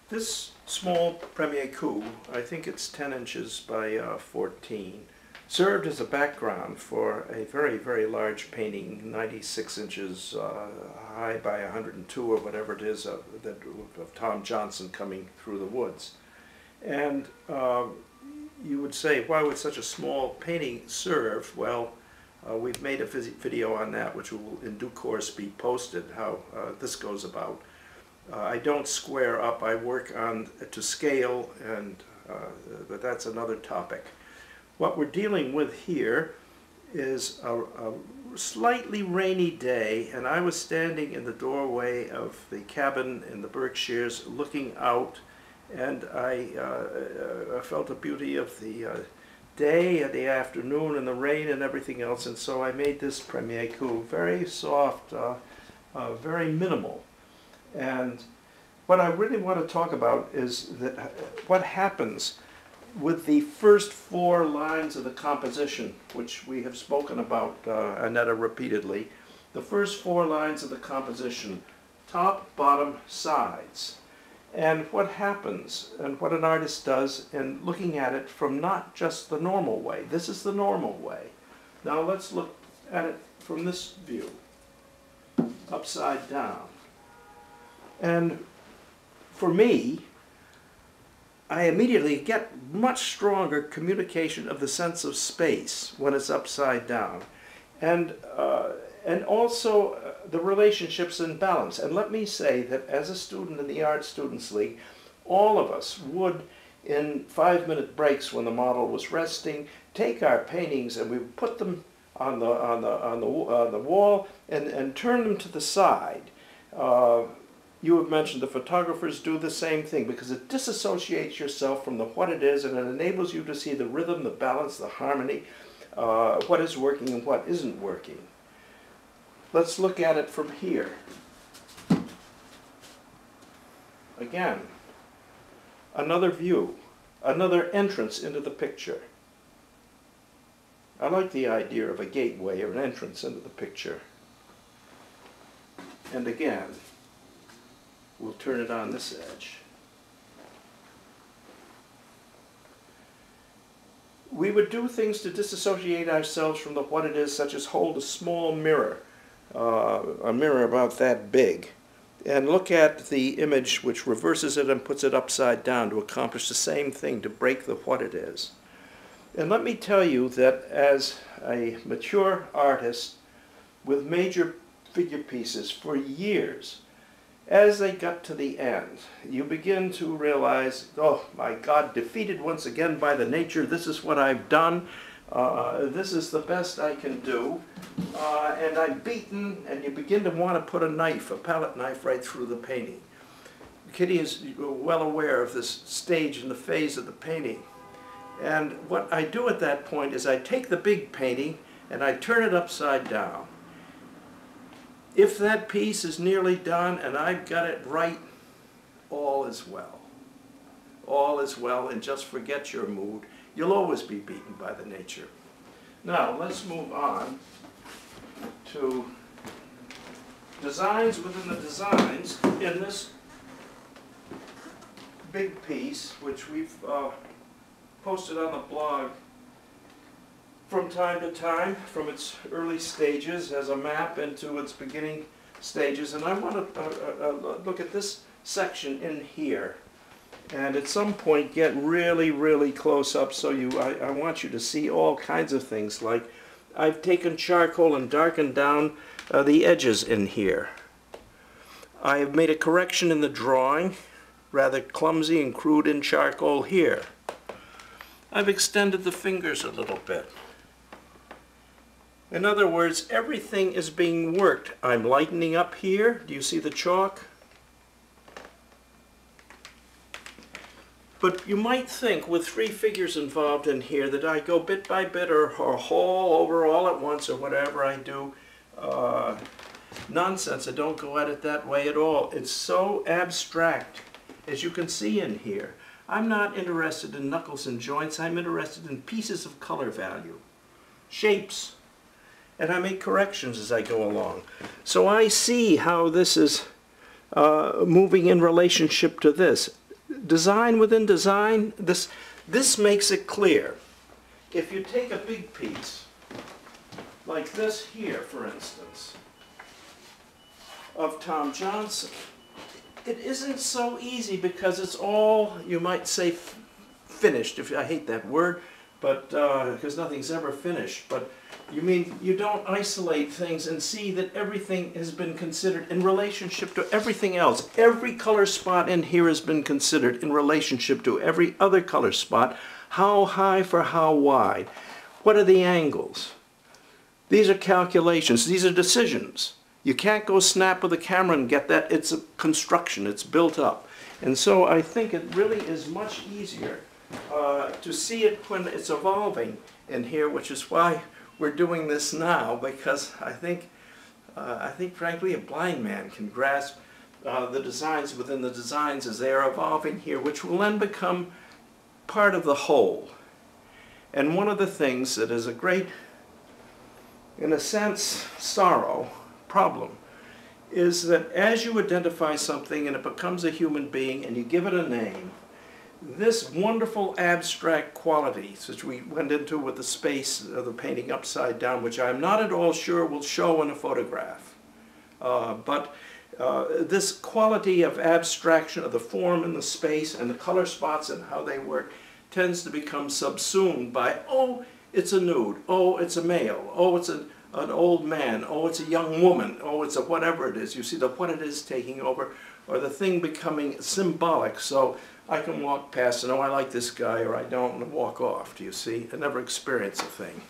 This small premier coup, I think it's 10 inches by 14, served as a background for a very, very large painting, 96 inches high by 102 or whatever it is of Tom Johnson coming through the woods. And you would say, why would such a small painting serve? Well, we've made a video on that, which will in due course be posted, how this goes about. I don't square up, I work on to scale, and but that's another topic. What we're dealing with here is a slightly rainy day, and I was standing in the doorway of the cabin in the Berkshires looking out, and I felt the beauty of the day and the afternoon and the rain and everything else, and so I made this premier coup, very soft, very minimal. And what I really want to talk about is that what happens with the first 4 lines of the composition, which we have spoken about, Annetta, repeatedly. The first 4 lines of the composition, top, bottom, sides. And what happens, and what an artist does in looking at it from not just the normal way. This is the normal way. Now let's look at it from this view, upside down. And for me, I immediately get much stronger communication of the sense of space when it's upside down. And also the relationships in balance. And let me say that as a student in the Art Students League, all of us would, in 5-minute breaks when the model was resting, take our paintings and we would put them on the wall and turn them to the side. You have mentioned the photographers do the same thing because it disassociates yourself from what it is, and it enables you to see the rhythm, the balance, the harmony, what is working and what isn't working. Let's look at it from here. Again, another view, another entrance into the picture. I like the idea of a gateway or an entrance into the picture. And again, we'll turn it on this edge. We would do things to disassociate ourselves from what it is, such as hold a small mirror, a mirror about that big, and look at the image which reverses it and puts it upside down to accomplish the same thing, to break the what it is. And let me tell you that as a mature artist with major figure pieces for years, as they got to the end, you begin to realize, oh my God, defeated once again by the nature, this is what I've done, this is the best I can do, and I'm beaten, and you begin to want to put a knife, a palette knife, right through the painting. Kitty is well aware of this stage in the phase of the painting. And what I do at that point is I take the big painting and I turn it upside down. If that piece is nearly done and I've got it right, all is well. All is well, and just forget your mood. You'll always be beaten by the nature. Now, let's move on to designs within the designs in this big piece, which we've posted on the blog from time to time, from its early stages as a map into its beginning stages. And I want to look at this section in here, and at some point get really, really close up, so I want you to see all kinds of things. Like, I've taken charcoal and darkened down the edges in here. I have made a correction in the drawing, rather clumsy and crude in charcoal here. I've extended the fingers a little bit. In other words, everything is being worked. I'm lightening up here. Do you see the chalk? But you might think, with 3 figures involved in here, that I go bit by bit or haul over all at once or whatever I do. Nonsense. I don't go at it that way at all. It's so abstract, as you can see in here. I'm not interested in knuckles and joints. I'm interested in pieces of color value, shapes. And I make corrections as I go along. So I see how this is moving in relationship to this. design within design, this makes it clear. If you take a big piece, like this here, for instance, of Tom Johnson, it isn't so easy because it's all, you might say, finished. I hate that word, but because nothing's ever finished. But you don't isolate things and see that everything has been considered in relationship to everything else. Every color spot in here has been considered in relationship to every other color spot. How high for how wide? What are the angles? These are calculations. These are decisions. You can't go snap with a camera and get that. It's a construction. It's built up. And so I think it really is much easier to see it when it's evolving in here, which is why we're doing this now, because I think frankly a blind man can grasp the designs within the designs as they are evolving here, which will then become part of the whole. And one of the things that is a great, in a sense, problem is that as you identify something and it becomes a human being and you give it a name, this wonderful abstract quality, which we went into with the space of the painting upside down, which I'm not at all sure will show in a photograph, but this quality of abstraction of the form and the space and the color spots and how they work tends to become subsumed by, oh, it's a nude, oh, it's a male, oh, it's an old man, oh, it's a young woman, oh, it's a whatever it is. You see the what it is taking over, or the thing becoming symbolic. So I can walk past and, oh, I like this guy, or I don't, and walk off, do you see? I never experience a thing.